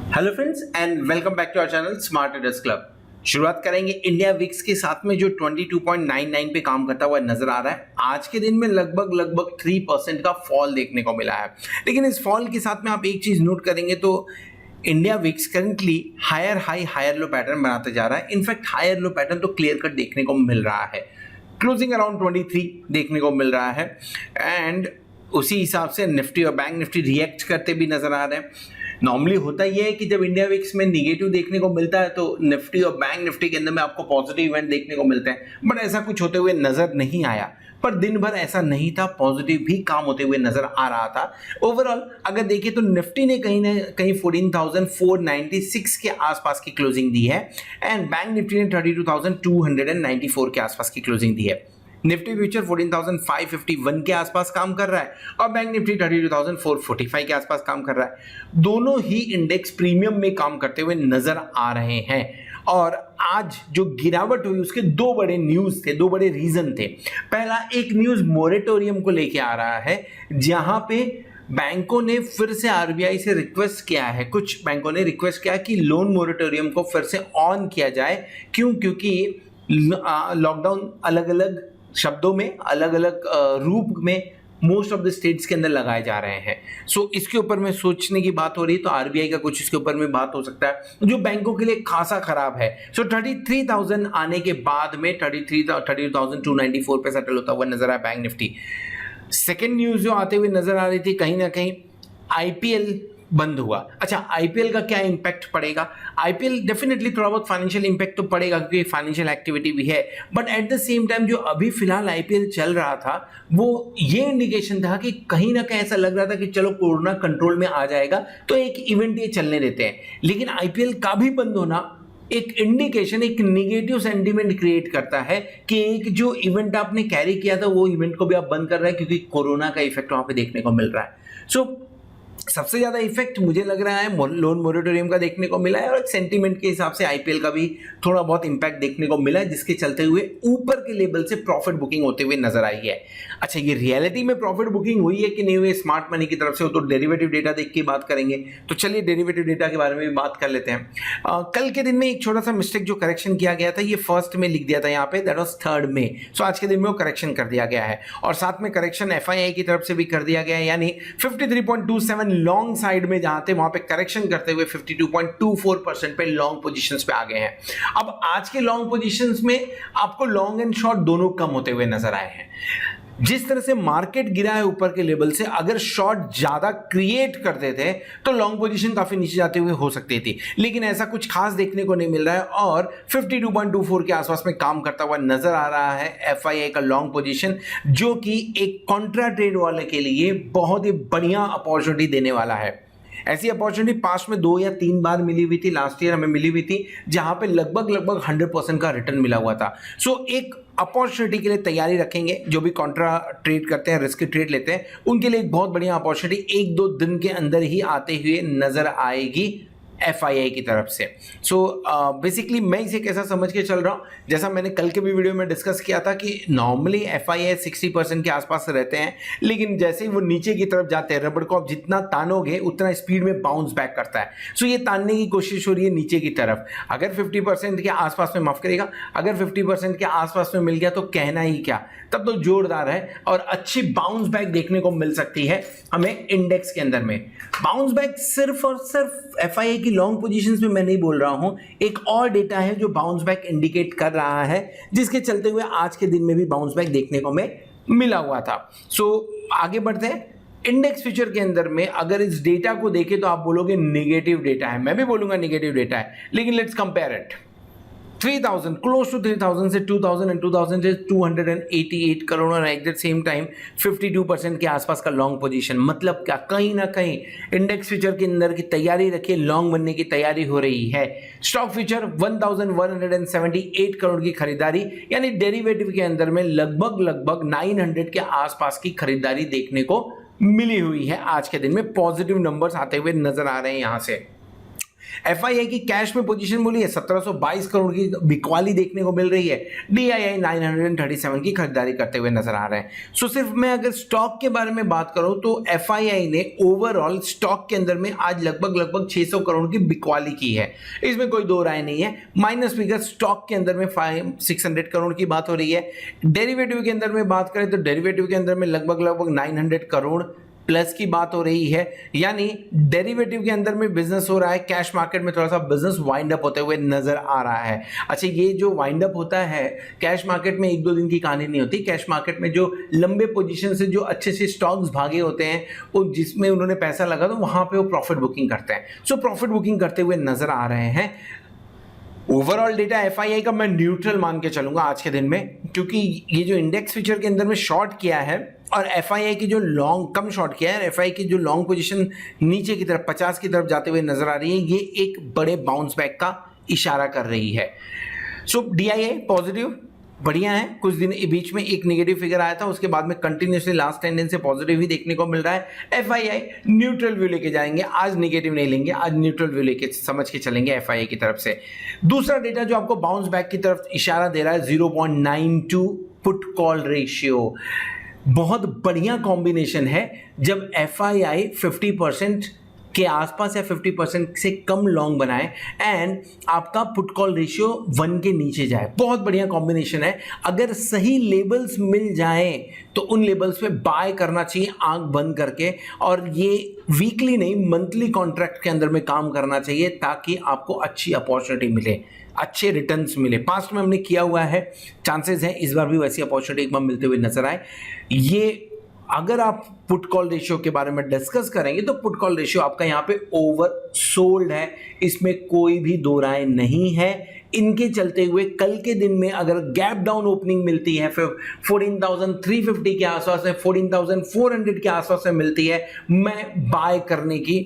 Hello friends and welcome back to our channel smart traders club. शुरुआत करेंगे India VIX के साथ में जो 22.99 पे काम करता हुआ नजर आ रहा है। आज के दिन में लगभग 3% का फॉल देखने को मिला है, लेकिन इस फॉल के साथ में आप एक चीज नोट करेंगे तो India VIX currently higher high higher low pattern बनाते जा रहा है। इनफैक्ट हायर लो पैटर्न तो क्लियर कट देखने को मिल रहा है, क्लोजिंग अराउंड 23 देखने को मिल रहा है एंड उसी हिसाब से निफ्टी और बैंक निफ्टी रिएक्ट करते भी नजर आ रहे हैं। नॉर्मली होता यह है कि जब इंडिया विक्स में निगेटिव देखने को मिलता है तो निफ्टी और बैंक निफ्टी के अंदर में आपको पॉजिटिव इवेंट देखने को मिलते हैं, बट ऐसा कुछ होते हुए नजर नहीं आया। पर दिन भर ऐसा नहीं था, पॉजिटिव भी काम होते हुए नजर आ रहा था। ओवरऑल अगर देखिए तो निफ्टी ने कहीं ना कहीं 14,496 के आसपास की क्लोजिंग दी है एंड बैंक निफ्टी ने 32,294 के आसपास की क्लोजिंग दी है। निफ्टी फ्यूचर 14,551 के आसपास काम कर रहा है और बैंक निफ्टी 32,445 के आसपास काम कर रहा है। दोनों ही इंडेक्स प्रीमियम में काम करते हुए नजर आ रहे हैं और आज जो गिरावट हुई उसके दो बड़े न्यूज थे, दो बड़े रीजन थे। पहला एक न्यूज मोरेटोरियम को लेके आ रहा है, जहां पे बैंकों ने फिर से आरबीआई से रिक्वेस्ट किया है, कुछ बैंकों ने रिक्वेस्ट किया कि लोन मोरेटोरियम को फिर से ऑन किया जाए। क्योंकि लॉकडाउन अलग अलग शब्दों में, अलग अलग रूप में मोस्ट ऑफ द स्टेट्स के अंदर लगाए जा रहे हैं। सो इसके ऊपर में सोचने की बात हो रही है, तो आरबीआई का कुछ इसके ऊपर में बात हो सकता है जो बैंकों के लिए खासा खराब है। सो 33,000 आने के बाद में 32,294 पे सेटल होता हुआ नजर आया बैंक निफ्टी। सेकेंड न्यूज जो आते हुए नजर आ रही थी, कहीं ना कहीं आईपीएल बंद हुआ। अच्छा, आईपीएल का क्या इंपैक्ट पड़ेगा? आईपीएल डेफिनेटली थोड़ा बहुत फाइनेंशियल इंपैक्ट तो पड़ेगा क्योंकि फाइनेंशियल एक्टिविटी भी है, but at the same time जो अभी फिलहाल आईपीएल चल रहा था वो ये इंडिकेशन था कि कहीं ना कहीं ऐसा लग रहा था कि चलो कोरोना कंट्रोल में आ जाएगा तो एक इवेंट ये चलने देते हैं। लेकिन आईपीएल का भी बंद होना एक इंडिकेशन, एक नेगेटिव सेंटीमेंट क्रिएट करता है कि एक जो इवेंट आपने कैरी किया था वो इवेंट को भी आप बंद कर रहे हैं क्योंकि कोरोना का इफेक्ट वहां पे देखने को मिल रहा है। सो सबसे ज्यादा इफेक्ट मुझे लग रहा है लोन मोरेटोरियम का देखने को मिला है और एक सेंटीमेंट के हिसाब से आईपीएल का भी थोड़ा बहुत इंपैक्ट देखने को मिला है, जिसके चलते हुए ऊपर के लेवल से प्रॉफिट बुकिंग होते हुए नजर आई है। अच्छा, ये रियलिटी में प्रॉफिट बुकिंग हुई है कि नहीं हुई स्मार्ट मनी की तरफ से, वो तो डेरिवेटिव डेटा देख के बात करेंगे। तो चलिए डेरिवेटिव डेटा के बारे में भी बात कर लेते हैं। कल के दिन में एक छोटा सा मिस्टेक जो करेक्शन किया गया था, ये फर्स्ट में लिख दिया था यहाँ पे, दैट वाज 3 मई। सो आज के दिन में वो करेक्शन कर दिया गया है और साथ में करेक्शन एफआईआई की तरफ से भी कर दिया गया है, यानी 53.27 लॉन्ग साइड में जहां थे वहां पे करेक्शन करते हुए 52.24% पे लॉन्ग पोजीशंस पे आ गए हैं। अब आज के लॉन्ग पोजीशंस में आपको लॉन्ग एंड शॉर्ट दोनों कम होते हुए नजर आए हैं। जिस तरह से मार्केट गिरा है ऊपर के लेवल से, अगर शॉर्ट ज्यादा क्रिएट करते थे तो लॉन्ग पोजीशन काफी नीचे जाते हुए हो सकती थी, लेकिन ऐसा कुछ खास देखने को नहीं मिल रहा है और 52.24 के आसपास में काम करता हुआ नजर आ रहा है एफआईआई का लॉन्ग पोजीशन, जो कि एक कॉन्ट्रा ट्रेड वाले के लिए बहुत ही बढ़िया अपॉर्चुनिटी देने वाला है। ऐसी अपॉर्चुनिटी पास्ट में 2 या 3 बार मिली हुई थी, लास्ट ईयर हमें मिली हुई थी, जहां पे लगभग 100% का रिटर्न मिला हुआ था। सो एक अपॉर्चुनिटी के लिए तैयारी रखेंगे, जो भी कॉन्ट्रा ट्रेड करते हैं, रिस्क ट्रेड लेते हैं, उनके लिए एक बहुत बढ़िया अपॉर्चुनिटी 1-2 दिन के अंदर ही आते हुए नजर आएगी एफआईआई की तरफ से। सो बेसिकली मैं इसे कैसा समझ के चल रहा हूँ, जैसा मैंने कल के भी वीडियो में डिस्कस किया था कि नॉर्मली एफआईआई 60% के आसपास रहते हैं, लेकिन जैसे ही वो नीचे की तरफ जाते हैं, रबड़ को आप जितना तानोगे उतना स्पीड में बाउंस बैक करता है। सो ये तानने की कोशिश हो रही है नीचे की तरफ। अगर 50% के आसपास में, माफ करिएगा, अगर 50% के आसपास में मिल गया तो कहना ही क्या, तब तो जोरदार है और अच्छी बाउंस बैक देखने को मिल सकती है हमें इंडेक्स के अंदर में। बाउंस बैक सिर्फ और सिर्फ एफआईआई की लॉन्ग पोजीशंस में मैं नहीं बोल रहा हूं, एक और डेटा है जो बाउंस बैक इंडिकेट कर रहा है, जिसके चलते हुए आज के दिन में भी बाउंस बैक देखने को हमें मिला हुआ था। सो आगे बढ़ते हैं। इंडेक्स फ्यूचर के अंदर में अगर इस डेटा को देखें तो आप बोलोगे नेगेटिव डेटा है, मैं भी बोलूंगा नेगेटिव डेटा है, लेकिन let's compare it. 3,000, close to 3,000 से 2,000 एंड 2,000 से 288 करोड़ और एट द सेम टाइम 52% के आसपास का लॉन्ग पोजीशन। मतलब क्या, कहीं ना कहीं इंडेक्स फ्यूचर के अंदर की तैयारी रखिए, लॉन्ग बनने की तैयारी हो रही है। स्टॉक फ्यूचर 1,178 करोड़ की खरीदारी, यानी डेरिवेटिव के अंदर में लगभग 900 के आसपास की खरीदारी देखने को मिली हुई है। आज के दिन में पॉजिटिव नंबर्स आते हुए नजर आ रहे हैं यहां से। एफआईआई की कैश में पोजीशन बोली है 1722 करोड़ की बिकवाली देखने को मिल रही है। डीआईआई 937 की खरीदारी करते हुए नजर आ रहे हैं। सो सिर्फ मैं अगर स्टॉक के बारे में बात करूं तो एफआईआई ने ओवरऑल स्टॉक के अंदर में आज लगभग 600 करोड़ की बिकवाली की है, इसमें कोई दो राय नहीं है। माइनस फिगर स्टॉक के अंदर में 600 करोड़ की बात हो रही है। डेरिवेटिव के अंदर में बात करें तो डेरिवेटिव के अंदर में लगभग 900 करोड़ प्लस की बात हो रही है, यानी डेरिवेटिव के अंदर में बिजनेस हो रहा है। कैश मार्केट में थोड़ा सा बिजनेस वाइंड अप होते हुए नजर आ रहा है। अच्छा, ये जो वाइंड अप होता है कैश मार्केट में एक दो दिन की कहानी नहीं होती। कैश मार्केट में जो लंबे पोजीशन से जो अच्छे से स्टॉक्स भागे होते हैं, वो जिसमें उन्होंने पैसा लगा तो वहां पे वो प्रॉफिट बुकिंग करते हैं। सो प्रॉफिट बुकिंग करते हुए नजर आ रहे हैं। ओवरऑल डेटा एफआईआई का मैं न्यूट्रल मान के चलूंगा आज के दिन में, क्योंकि ये जो इंडेक्स फ्यूचर के अंदर में शॉर्ट किया है और एफआईआई की जो लॉन्ग कम शॉर्ट किया है, एफआईआई की जो लॉन्ग पोजीशन नीचे की तरफ 50 की तरफ जाते हुए नजर आ रही है, ये एक बड़े बाउंस बैक का इशारा कर रही है। सो डीआईआई पॉजिटिव बढ़िया है। कुछ दिन बीच में एक नेगेटिव फिगर आया था, उसके बाद में कंटिन्यूसली लास्ट 10 दिन से पॉजिटिव ही देखने को मिल रहा है। एफआईआई न्यूट्रल व्यू लेके जाएंगे, आज नेगेटिव नहीं लेंगे, आज न्यूट्रल व्यू लेके समझ के चलेंगे एफआईआई की तरफ से। दूसरा डेटा जो आपको बाउंस बैक की तरफ इशारा दे रहा है 0.92 पुट कॉल रेशियो। बहुत बढ़िया कॉम्बिनेशन है जब एफआईआई 50% के आसपास या 50% से कम लॉन्ग बनाए एंड आपका पुट कॉल रेशियो 1 के नीचे जाए। बहुत बढ़िया कॉम्बिनेशन है। अगर सही लेबल्स मिल जाए तो उन लेबल्स पे बाय करना चाहिए आंख बंद करके, और ये वीकली नहीं मंथली कॉन्ट्रैक्ट के अंदर में काम करना चाहिए ताकि आपको अच्छी अपॉर्चुनिटी मिले, अच्छे रिटर्न्स मिले। पास्ट में हमने किया हुआ है, चांसेस हैं इस बार भी वैसी अपॉर्चुनिटी एक बार मिलते हुए नजर आए। ये अगर आप पुट कॉल रेशियो के बारे में डिस्कस करेंगे तो पुट कॉल रेशियो आपका यहाँ पे ओवर सोल्ड है, इसमें कोई भी दो राय नहीं है। इनके चलते हुए कल के दिन में अगर गैप डाउन ओपनिंग मिलती है फिर 14,350 के आसपास में, 14,400 के आसपास में मिलती है, मैं बाय करने की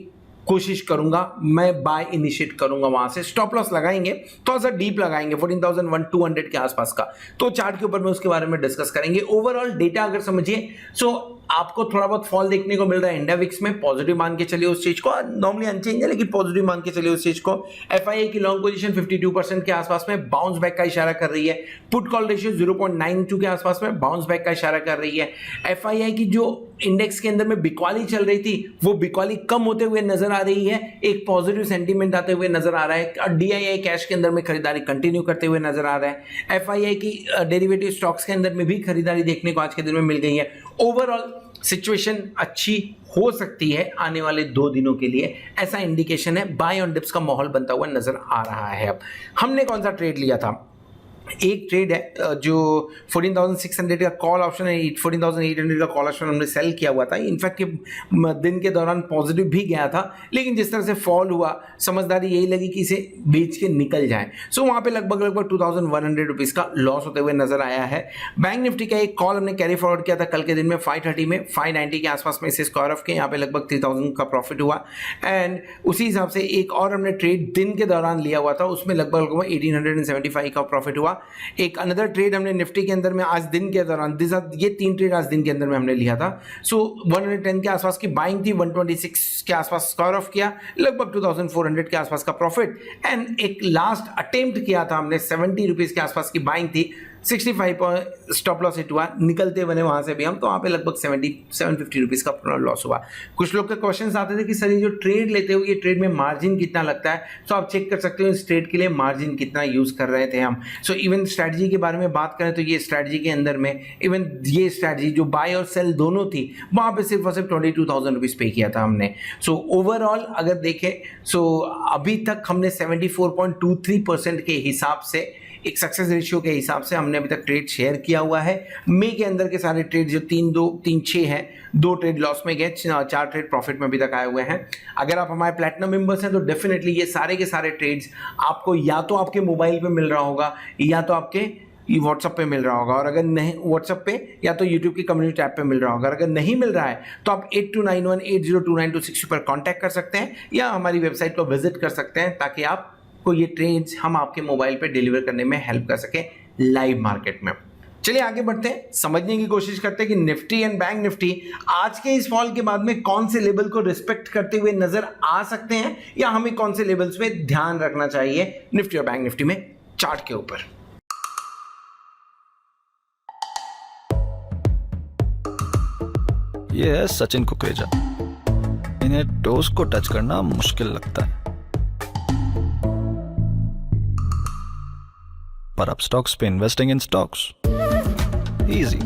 कोशिश करूंगा, मैं बाय इनिशिएट करूंगा। वहां से स्टॉप लॉस लगाएंगे, थोड़ा सा डीप लगाएंगे 14,200 के आसपास का, तो चार्ट के ऊपर में उसके बारे में डिस्कस करेंगे। ओवरऑल डेटा अगर समझिए सो आपको थोड़ा बहुत फॉल देखने को मिल रहा है इंडिया विक्स में, पॉजिटिव मान के चलिए उस चीज को, नॉर्मली अनचेंज है लेकिन पॉजिटिव मान के चलिए उस चीज को। एफआईआई की लॉन्ग पोजीशन 52% के आसपास में बाउंस बैक का इशारा कर रही है। पुट कॉल रेशियो 0.92 के आसपास में बाउंस बैक का इशारा कर रही है। एफआईआई की जो इंडेक्स के अंदर में बिकवाली चल रही थी वो बिकवाली कम होते हुए नजर आ रही है, एक पॉजिटिव सेंटीमेंट आते हुए नजर आ रहा है। और डीआईआई कैश के अंदर में खरीदारी कंटिन्यू करते हुए नजर आ रहा है। एफआईआई की डेरिवेटिव स्टॉक्स के अंदर में भी खरीदारी देखने को आज के दिन में मिल गई है। ओवरऑल सिचुएशन अच्छी हो सकती है आने वाले 2 दिनों के लिए, ऐसा इंडिकेशन है। बाय ऑन डिप्स का माहौल बनता हुआ नजर आ रहा है। अब हमने कौन सा ट्रेड लिया था? एक ट्रेड है जो 14,600 का कॉल ऑप्शन है, 14,800 का कॉल ऑप्शन हमने सेल किया हुआ था। इनफैक्ट दिन के दौरान पॉजिटिव भी गया था, लेकिन जिस तरह से फॉल हुआ समझदारी यही लगी कि इसे बेच के निकल जाए। सो वहाँ पे लगभग 2,100 रुपीज़ का लॉस होते हुए नजर आया है। बैंक निफ्टी का एक कॉल हमने कैरी फॉरवर्ड किया था कल के दिन में 530 में, 590 के आसपास में इसे स्क्वायर ऑफ के, यहाँ पे लगभग 3,000 का प्रॉफिट हुआ। एंड उसी हिसाब से एक और हमने ट्रेड दिन के दौरान लिया हुआ था, उसमें लगभग 1,875 का प्रॉफिट हुआ। एक अनदर ट्रेड हमने निफ्टी के अंदर में आज दिन के दौरान, ये 3 ट्रेड आज दिन के अंदर में हमने लिया था। सो 110 के आसपास की बाइंग थी, 126 के आसपास स्क्वायर ऑफ किया, लगभग 2,400 के आसपास का प्रॉफिट। एंड एक लास्ट अटेम्प्ट किया था हमने 70 रुपीज़ के आसपास की बाइंग थी, 65 स्टॉप लॉस हिट हुआ, निकलते बने वहाँ से भी हम, तो वहाँ पे लगभग 750 रुपीज़ का लॉस हुआ। कुछ लोग के क्वेश्चंस आते थे कि सर ये जो ट्रेड लेते हो ये ट्रेड में मार्जिन कितना लगता है, तो आप चेक कर सकते हो इस ट्रेड के लिए मार्जिन कितना यूज़ कर रहे थे हम। सो इवन स्ट्रैटेजी के बारे में बात करें तो ये स्ट्रैटेजी के अंदर में इवन ये स्ट्रैटेजी जो बाय और सेल दोनों थी वहाँ पे सिर्फ और सिर्फ 22,000 रुपीज़ पे किया था हमने। सो ओवरऑल अगर देखें सो अभी तक हमने 74.23% के हिसाब से, एक सक्सेस रेशियो के हिसाब से हमने अभी तक ट्रेड शेयर किया हुआ है। मे के अंदर के सारे ट्रेड जो 3-6 हैं, 2 ट्रेड लॉस में गए, 4 ट्रेड प्रॉफिट में अभी तक आए हुए हैं। अगर आप हमारे प्लैटिनम मेंबर्स हैं तो डेफिनेटली ये सारे के सारे ट्रेड्स आपको या तो आपके मोबाइल पे मिल रहा होगा या तो आपके व्हाट्सअप पे मिल रहा होगा, और अगर नहीं व्हाट्सअप पे या तो यूट्यूब की कम्युनिटी ऐप पे मिल रहा होगा। अगर नहीं मिल रहा है तो आप 8291802926 पर कॉन्टैक्ट कर सकते हैं या हमारी वेबसाइट को विजिट कर सकते हैं ताकि आप को ये ट्रेड्स हम आपके मोबाइल पे डिलीवर करने में हेल्प कर सके लाइव मार्केट में। चलिए आगे बढ़ते हैं, समझने की कोशिश करते हैं कि निफ्टी एंड बैंक निफ्टी आज के इस फॉल के बाद में कौन से लेवल को रिस्पेक्ट करते हुए नजर आ सकते हैं या हमें कौन से लेवल्स पे ध्यान रखना चाहिए निफ्टी और बैंक निफ्टी में चार्ट के ऊपर। ये है सचिन कुकरेजा। इन्हें टोस को टच करना मुश्किल लगता है, पर अब स्टॉक्स पे investing in stocks easy.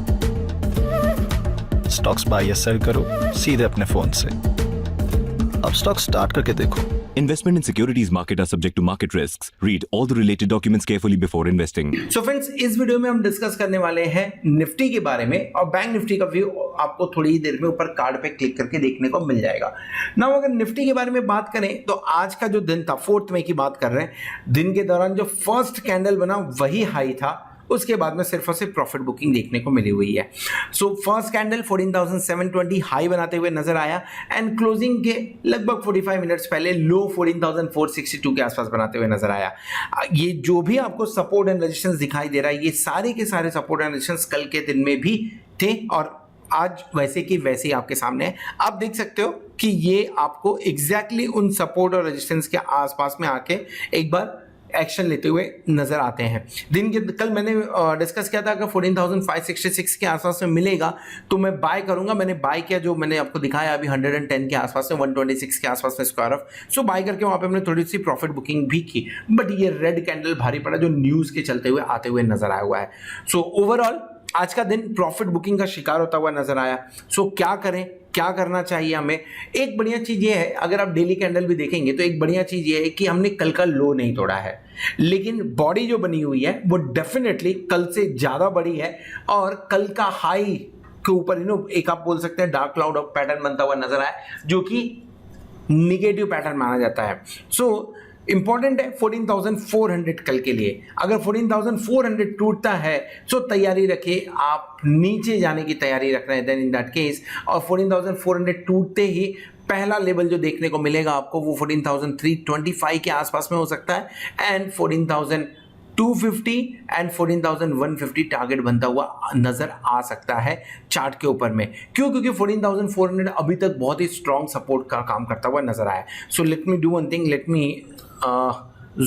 Stocks buy या सेल करो सीधे अपने फोन से। अब स्टॉक स्टार्ट करके देखो। Investment in securities market are subject to market risks. Read all the related documents carefully before investing. So friends, इस वीडियो में हम डिस्कस करने वाले हैं निफ्टी के बारे में और बैंक निफ्टी का व्यू आपको थोड़ी ही देर में ऊपर कार्ड पे क्लिक करके देखने को मिल जाएगा। ना अगर निफ्टी के बारे में बात करें तो आज का जो दिन था 4 मई की बात कर रहे हैं, दिन के दौरान जो फर्स्ट कैंडल बना वही हाई था, उसके बाद में सिर्फ और सिर्फ प्रॉफिट बुकिंग देखने को मिली हुई है। सो फर्स्ट कैंडल 14,720 हाई बनाते हुए नजर आया एंड क्लोजिंग के लगभग 45 मिनट्स पहले लो 14,462 के आसपास बनाते हुए नजर आया। ये जो भी आपको सपोर्ट एंड रेजिस्टेंस दिखाई दे रहा है, ये सारे के सारे सपोर्ट एंड रेजिस्टेंस कल के दिन में भी थे और आज वैसे की वैसे ही आपके सामने है। आप देख सकते हो कि ये आपको एग्जैक्टली उन सपोर्ट और रेजिस्टेंस के आसपास में आके एक बार एक्शन लेते हुए नजर आते हैं। दिन के कल मैंने डिस्कस किया था अगर 14,566 के आसपास में मिलेगा तो मैं बाय करूंगा। मैंने बाय किया, जो मैंने आपको दिखाया अभी 110 के आसपास में, 126 के आसपास में स्क्वायर ऑफ। सो बाय करके वहां पे हमने थोड़ी सी प्रॉफिट बुकिंग भी की, बट ये रेड कैंडल भारी पड़ा जो न्यूज के चलते हुए आते हुए नजर आया हुआ है। सो ओवरऑल आज का दिन प्रॉफिट बुकिंग का शिकार होता हुआ नजर आया। सो क्या करें, क्या करना चाहिए हमें? एक बढ़िया चीज ये है, अगर आप डेली कैंडल भी देखेंगे तो एक बढ़िया चीज ये है कि हमने कल का लो नहीं तोड़ा है, लेकिन बॉडी जो बनी हुई है वो डेफिनेटली कल से ज्यादा बड़ी है और कल का हाई के ऊपर एक आप बोल सकते हैं डार्क क्लाउड ऑफ पैटर्न बनता हुआ नजर आया, जो कि निगेटिव पैटर्न माना जाता है। सो इंपॉर्टेंट है 14,400 कल के लिए। अगर 14,400 टूटता है तो तैयारी रखिए, आप नीचे जाने की तैयारी रख रहे हैं देन इन दैट केस। और 14,400 टूटते ही पहला लेवल जो देखने को मिलेगा आपको वो 14,325 के आसपास में हो सकता है एंड 14,250 एंड 14,150 टारगेट बनता हुआ नजर आ सकता है चार्ट के ऊपर में। क्यों? क्योंकि 14,400 अभी तक बहुत ही स्ट्रॉन्ग सपोर्ट का काम करता हुआ नजर आया। So let me do one thing, let me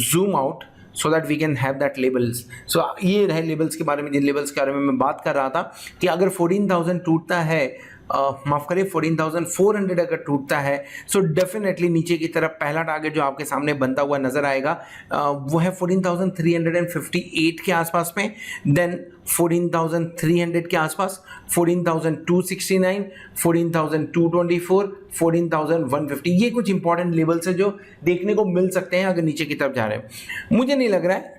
zoom out so that we can have that labels. So ये रहे लेबल्स के बारे में, जिन लेबल्स के बारे में मैं बात कर रहा था कि अगर 14,000 टूटता है, माफ करिए 14,400 अगर टूटता है, सो डेफिनेटली नीचे की तरफ पहला टारगेट जो आपके सामने बनता हुआ नजर आएगा वो है 14,358 के आसपास में, देन 14,300 के आसपास, 14,269, 14,224, 14,150। ये कुछ इंपॉर्टेंट लेवल्स है जो देखने को मिल सकते हैं अगर नीचे की तरफ जा रहे हैं। मुझे नहीं लग रहा है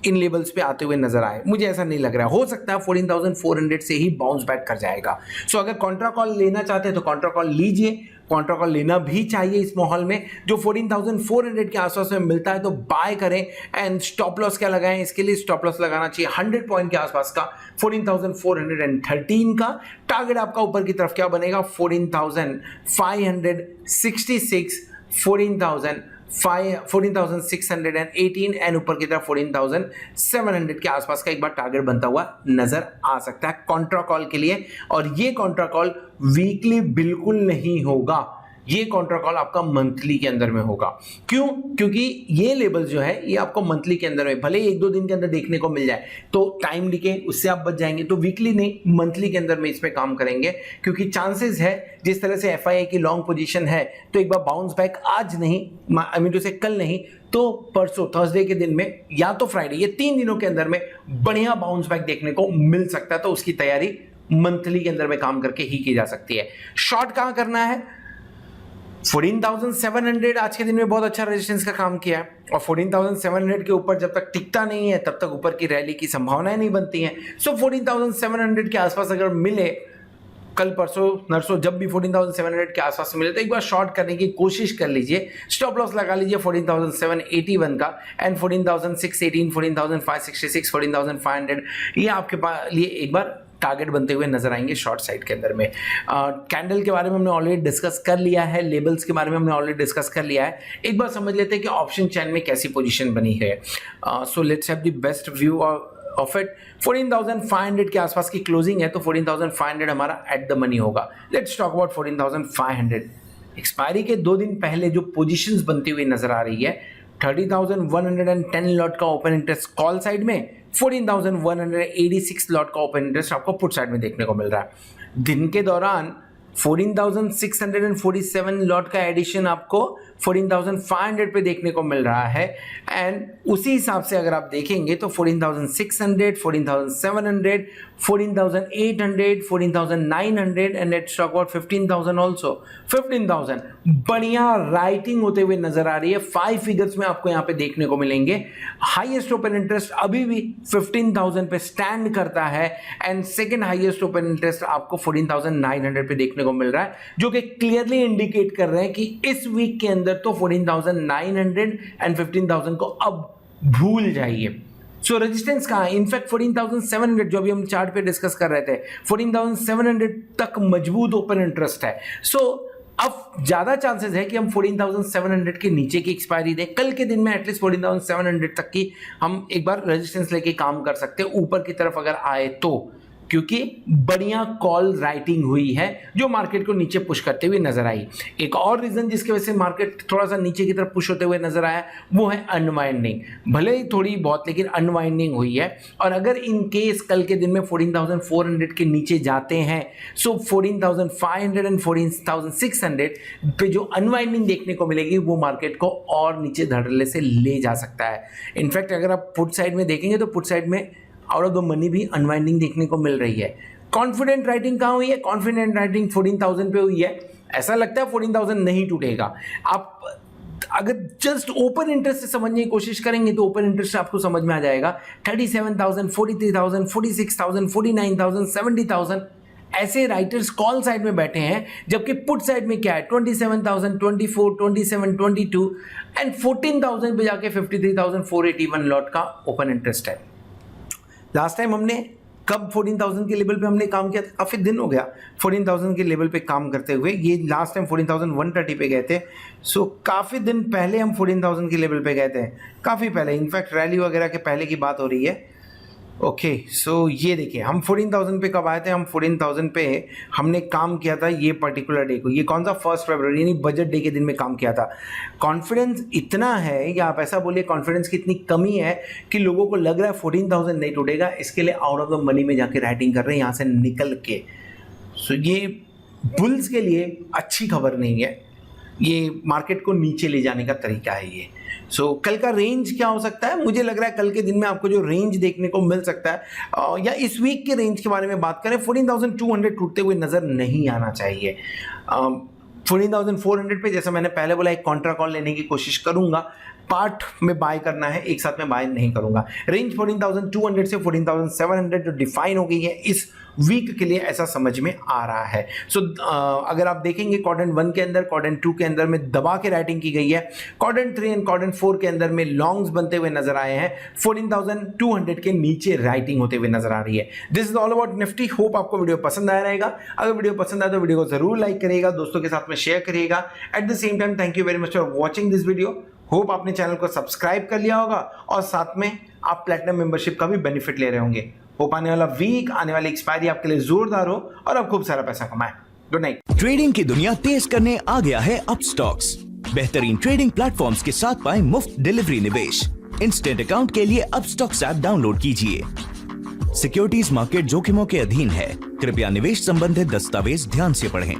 इन लेवल्स पे आते हुए नजर आए, मुझे ऐसा नहीं लग रहा है। हो सकता है 14,400 से ही बाउंस बैक कर जाएगा। सो अगर कॉन्ट्रा कॉल लेना चाहते हैं तो कॉन्ट्रा कॉल लीजिए, कॉन्ट्रा कॉल लेना भी चाहिए इस माहौल में। जो 14,400 के आसपास में मिलता है तो बाय करें एंड स्टॉप लॉस क्या लगाएं? इसके लिए स्टॉप लॉस लगाना चाहिए 100 पॉइंट के आसपास का, 14,413 का। टारगेट आपका ऊपर की तरफ क्या बनेगा? 14,566, 14,618 एंड ऊपर की तरफ 14,700 के आसपास का एक बार टारगेट बनता हुआ नजर आ सकता है कॉन्ट्रा कॉल के लिए। और ये कॉन्ट्रा कॉल वीकली बिल्कुल नहीं होगा, ये कॉन्ट्रा कॉल आपका मंथली के अंदर में होगा। क्यों? क्योंकि ये लेवल जो है ये आपको मंथली के अंदर में, भले ही 1-2 दिन के अंदर देखने को मिल जाए तो टाइम लिखे उससे आप बच जाएंगे, तो वीकली नहीं मंथली के अंदर में इस पे काम करेंगे, क्योंकि चांसेस है जिस तरह से एफआईआई की लॉन्ग पोजीशन है तो एक बार बाउंस बैक आज नहीं, आई मीन टू से कल नहीं तो परसों थर्सडे के दिन में या तो फ्राइडे, ये 3 दिनों के अंदर में बढ़िया बाउंस बैक देखने को मिल सकता है। तो उसकी तैयारी मंथली के अंदर में काम करके ही की जा सकती है। शॉर्ट कहां करना है? 14,700 आज के दिन में बहुत अच्छा रेजिस्टेंस का काम किया है और 14,700 के ऊपर जब तक टिकता नहीं है तब तक ऊपर की रैली की संभावनाएं नहीं बनती हैं। सो 14,700 के आसपास अगर मिले, कल परसों नरसों जब भी 14,700 के आसपास मिले तो एक बार शॉर्ट करने की कोशिश कर लीजिए। स्टॉप लॉस लगा लीजिए 14,781 का एंड 14,618, 14,566, 14,500 ये आपके पास लिए एक बार टारगेट बनते हुए नजर आएंगे शॉर्ट साइड के अंदर में। कैंडल के बारे में हमने ऑलरेडी डिस्कस कर लिया है, लेबल्स के बारे में हमने ऑलरेडी डिस्कस कर लिया है। एक बार समझ लेते हैं कि ऑप्शन चैन में कैसी पोजीशन बनी है। So let's have the best view of it 14,500 के आसपास की क्लोजिंग है, तो 14,500 हमारा एट द मनी होगा। Let's talk about 14,500। एक्सपायरी के 2 दिन पहले जो पोजीशंस बनती हुई नजर आ रही है, 30,110 लॉट का ओपन इंटरेस्ट कॉल साइड में, 14,186 लॉट का ओपन इंटरेस्ट आपको पुट साइड में देखने को मिल रहा है। दिन के दौरान 14,647 लॉट का एडिशन आपको 14,500 पे देखने को मिल रहा है। एंड उसी हिसाब से अगर आप देखेंगे तो 14,600, 14,700, 14,800, 14,900 and let's talk about 15,000 also. 15,000 बढ़िया राइटिंग होते हुए नजर आ रही है, 5 फिगर्स में आपको यहाँ पे देखने को मिलेंगे। हाईएस्ट ओपन इंटरेस्ट अभी भी 15,000 पे स्टैंड करता है and second highest open interest आपको 14,900 पे देखने को मिल रहा है, जो कि क्लियरली इंडिकेट कर रहे हैं कि इस वीक के अंदर तो 14,900 एंड 15,000 को अब भूल जाइए। सो रेजिस्टेंस कहाँ है? इनफैक्ट 14,700 जो अभी हम चार्ट पे डिस्कस कर रहे थे, 14,700 तक मजबूत ओपन इंटरेस्ट है। सो अब ज्यादा चांसेस है कि हम 14,700 के नीचे की एक्सपायरी दें। कल के दिन में एटलीस्ट 14,700 तक की हम एक बार रेजिस्टेंस लेके काम कर सकते हैं, ऊपर की तरफ अगर आए तो, क्योंकि बढ़िया कॉल राइटिंग हुई है जो मार्केट को नीचे पुश करते हुए नजर आई। एक और रीजन जिसकी वजह से मार्केट थोड़ा सा नीचे की तरफ पुश होते हुए नजर आया वो है अनवाइंडिंग। भले ही थोड़ी बहुत, लेकिन अनवाइंडिंग हुई है। और अगर इन केस कल के दिन में 14,400 के नीचे जाते हैं, सो 14,500 एंड 14,600 पे जो अनवाइंडिंग देखने को मिलेगी वो मार्केट को और नीचे धड़ल्ले से ले जा सकता है। इनफैक्ट अगर आप पुट साइड में देखेंगे तो पुट साइड में आउट ऑफ द मनी भी अनवाइंडिंग देखने को मिल रही है। कॉन्फिडेंट राइटिंग कहाँ हुई है? कॉन्फिडेंट राइटिंग 14,000 पे हुई है। ऐसा लगता है 14,000 नहीं टूटेगा। आप अगर जस्ट ओपन इंटरेस्ट से समझने की कोशिश करेंगे तो ओपन इंटरेस्ट आपको समझ में आ जाएगा। 37,000, 43,000, 46,000, 49,000, 70,000 ऐसे राइटर्स कॉल साइड में बैठे हैं, जबकि पुट साइड में क्या है? 27,000, 24, 27, 22 एंड 14,000 पे जाके 53,481 लॉट का ओपन इंटरेस्ट है। लास्ट टाइम हमने कब 14,000 के लेवल पे हमने काम किया था? काफ़ी दिन हो गया 14,000 के लेवल पे काम करते हुए। ये लास्ट टाइम 14,130 पे गए थे। सो काफ़ी दिन पहले हम 14,000 के लेवल पे गए थे, काफ़ी पहले। इनफैक्ट रैली वगैरह के पहले की बात हो रही है। ओके, सो ये देखिए हम 14,000 पे कब आए थे? हम 14,000 पे हमने काम किया था ये पर्टिकुलर डे को। ये कौन सा? 1 फरवरी, यानी बजट डे के दिन में काम किया था। कॉन्फिडेंस इतना है, या आप ऐसा बोलिए कॉन्फिडेंस की इतनी कमी है कि लोगों को लग रहा है 14,000 नहीं टूटेगा, इसके लिए आउट ऑफ द मनी में जाके राइटिंग कर रहे हैं यहाँ से निकल के। सो ये बुल्स के लिए अच्छी खबर नहीं है, ये मार्केट को नीचे ले जाने का तरीका है ये। सो कल का रेंज क्या हो सकता है? मुझे लग रहा है कल के दिन में आपको जो रेंज देखने को मिल सकता है, या इस वीक के रेंज के बारे में बात करें, 14,200 टूटते हुए नजर नहीं आना चाहिए। 14,400 पे जैसा मैंने पहले बोला एक कॉन्ट्रा कॉल लेने की कोशिश करूंगा, पार्ट में बाय करना है, एक साथ में बाय नहीं करूंगा। रेंज 14,200 से 14,700 जो डिफाइन हो गई है इस वीक के लिए, ऐसा समझ में आ रहा है। सो अगर आप देखेंगे क्वाड्रेंट 1 के अंदर, क्वाड्रेंट 2 के अंदर में दबा के राइटिंग की गई है। क्वाड्रेंट 3 एंड क्वाड्रेंट 4 के अंदर में लॉन्ग्स बनते हुए नजर आए हैं। 14,200 के नीचे राइटिंग होते हुए नजर आ रही है। This is all about Nifty. Hope आपको वीडियो पसंद आया रहेगा। अगर वीडियो पसंद आए तो वीडियो को जरूर लाइक करिएगा, दोस्तों के साथ में शेयर करिएगा। At the same time thank you very much for watching this video. Hope आपने चैनल को सब्सक्राइब कर लिया होगा और साथ में आप प्लैटिनम मेंबरशिप का भी बेनिफिट ले रहे होंगे। होप आने वाला वीक, आने वाली एक्सपायरी आपके लिए जोरदार हो और आप खूब सारा पैसा कमाएं। Good night. ट्रेडिंग की दुनिया तेज करने आ गया है अपस्टॉक्स। बेहतरीन ट्रेडिंग प्लेटफॉर्म्स के साथ पाएं मुफ्त डिलीवरी निवेश। इंस्टेंट अकाउंट के लिए अपस्टॉक्स ऐप डाउनलोड कीजिए। सिक्योरिटीज मार्केट जोखिमों के अधीन है, कृपया निवेश संबंधित दस्तावेज ध्यान से पढ़ें।